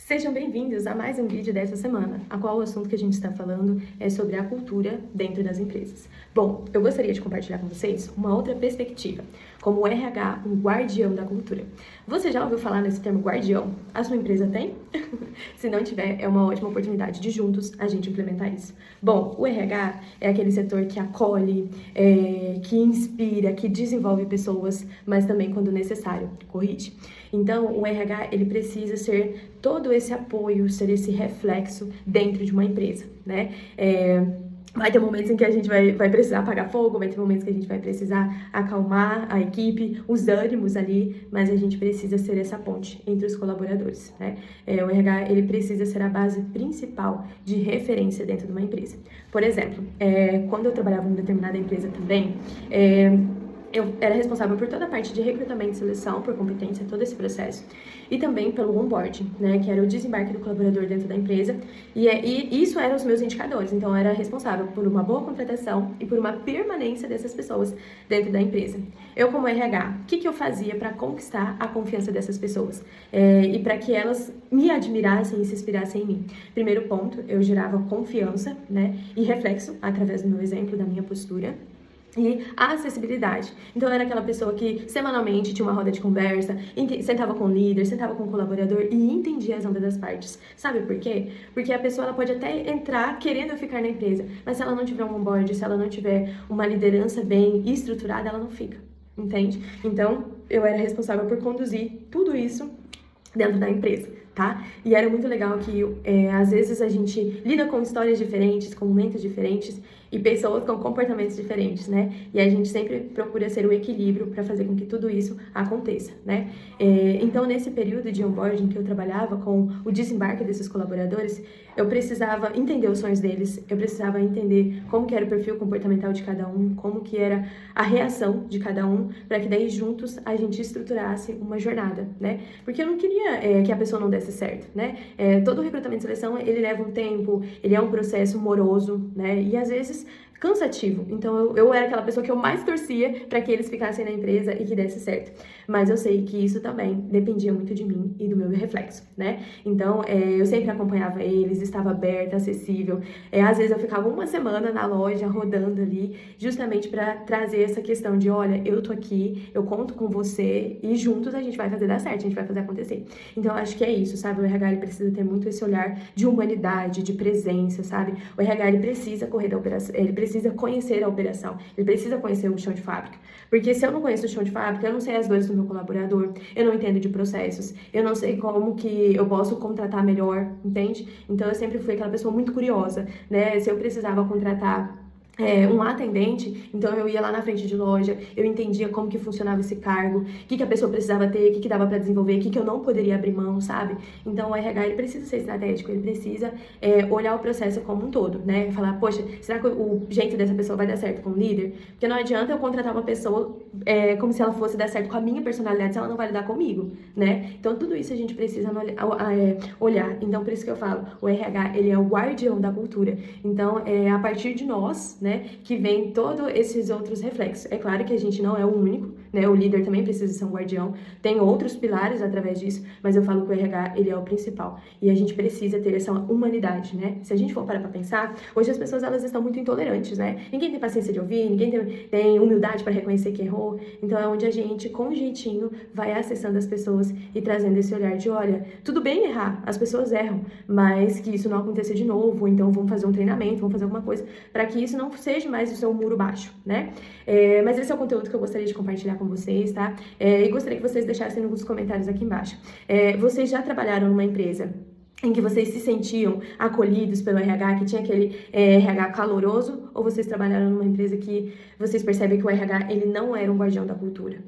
Sejam bem-vindos a mais um vídeo dessa semana, a qual o assunto que a gente está falando é sobre a cultura dentro das empresas. Bom, eu gostaria de compartilhar com vocês uma outra perspectiva, como o RH, um guardião da cultura. Você já ouviu falar nesse termo guardião? A sua empresa tem? Se não tiver, é uma ótima oportunidade de juntos a gente implementar isso. Bom, o RH é aquele setor que acolhe, que inspira, que desenvolve pessoas, mas também, quando necessário, corrige. Então, o RH, ele precisa ser todo esse apoio, ser esse reflexo dentro de uma empresa, né? Vai ter momentos em que a gente vai precisar apagar fogo, vai ter momentos que a gente vai precisar acalmar a equipe, os ânimos ali, mas a gente precisa ser essa ponte entre os colaboradores, né? O RH, ele precisa ser a base principal de referência dentro de uma empresa. Por exemplo, quando eu trabalhava em uma determinada empresa também, eu era responsável por toda a parte de recrutamento e seleção, por competência, todo esse processo. E também pelo onboarding, né, que era o desembarque do colaborador dentro da empresa. E isso eram os meus indicadores. Então, eu era responsável por uma boa contratação e por uma permanência dessas pessoas dentro da empresa. Eu, como RH, o que eu fazia para conquistar a confiança dessas pessoas? E para que elas me admirassem e se inspirassem em mim? Primeiro ponto, eu gerava confiança, né, e reflexo através do meu exemplo, da minha postura. E a acessibilidade. Então, eu era aquela pessoa que semanalmente tinha uma roda de conversa, sentava com o líder, sentava com o colaborador e entendia as ambas as partes. Sabe por quê? Porque a pessoa ela pode até entrar querendo ficar na empresa, mas se ela não tiver um onboard, se ela não tiver uma liderança bem estruturada, ela não fica, entende? Então, eu era responsável por conduzir tudo isso dentro da empresa, tá? E era muito legal que, às vezes, a gente lida com histórias diferentes, com momentos diferentes e pessoas com comportamentos diferentes, né? E a gente sempre procura ser o equilíbrio para fazer com que tudo isso aconteça, né? Então, nesse período de onboarding que eu trabalhava com o desembarque desses colaboradores, eu precisava entender os sonhos deles, eu precisava entender como que era o perfil comportamental de cada um, como que era a reação de cada um, para que daí juntos a gente estruturasse uma jornada, né? Porque eu não queria que a pessoa não desse certo, né? Todo recrutamento e seleção, ele leva um tempo, ele é um processo moroso, né? E às vezes cansativo. Então eu era aquela pessoa que eu mais torcia para que eles ficassem na empresa e que desse certo. Mas eu sei que isso também dependia muito de mim e do meu reflexo, né? Então eu sempre acompanhava eles, estava aberta, acessível. Às vezes eu ficava uma semana na loja rodando ali, justamente para trazer essa questão de, olha, eu tô aqui, eu conto com você e juntos a gente vai fazer dar certo, a gente vai fazer acontecer. Então eu acho que é isso, sabe? O RH ele precisa ter muito esse olhar de humanidade, de presença, sabe? O RH ele precisa correr da operação, ele precisa conhecer a operação, ele precisa conhecer o chão de fábrica. Porque se eu não conheço o chão de fábrica, eu não sei as dores do meu colaborador, eu não entendo de processos, eu não sei como que eu posso contratar melhor, entende? Então eu sempre fui aquela pessoa muito curiosa, né? Se eu precisava contratar um atendente, então eu ia lá na frente de loja, eu entendia como que funcionava esse cargo, o que a pessoa precisava ter, o que dava para desenvolver, o que eu não poderia abrir mão, sabe? Então o RH ele precisa ser estratégico, ele precisa olhar o processo como um todo, né? Falar, poxa, será que o jeito dessa pessoa vai dar certo com o líder? Porque não adianta eu contratar uma pessoa como se ela fosse dar certo com a minha personalidade, se ela não vai lidar comigo, né? Então tudo isso a gente precisa olhar. Então por isso que eu falo, o RH ele é o guardião da cultura. Então a partir de nós, né, que vem todos esses outros reflexos. É claro que a gente não é o único, né? O líder também precisa ser um guardião, tem outros pilares através disso, mas eu falo que o RH, ele é o principal. E a gente precisa ter essa humanidade, né? Se a gente for parar pra pensar, hoje as pessoas, elas estão muito intolerantes, né? Ninguém tem paciência de ouvir, ninguém tem humildade para reconhecer que errou. Então é onde a gente, com jeitinho, vai acessando as pessoas e trazendo esse olhar de, olha, tudo bem errar, as pessoas erram, mas que isso não aconteça de novo, ou então vamos fazer um treinamento, vamos fazer alguma coisa, para que isso não seja mais o seu muro baixo, né? Mas esse é o conteúdo que eu gostaria de compartilhar com vocês, tá? E gostaria que vocês deixassem nos comentários aqui embaixo. Vocês já trabalharam numa empresa em que vocês se sentiam acolhidos pelo RH, que tinha aquele RH caloroso, ou vocês trabalharam numa empresa que vocês percebem que o RH, ele não era um guardião da cultura?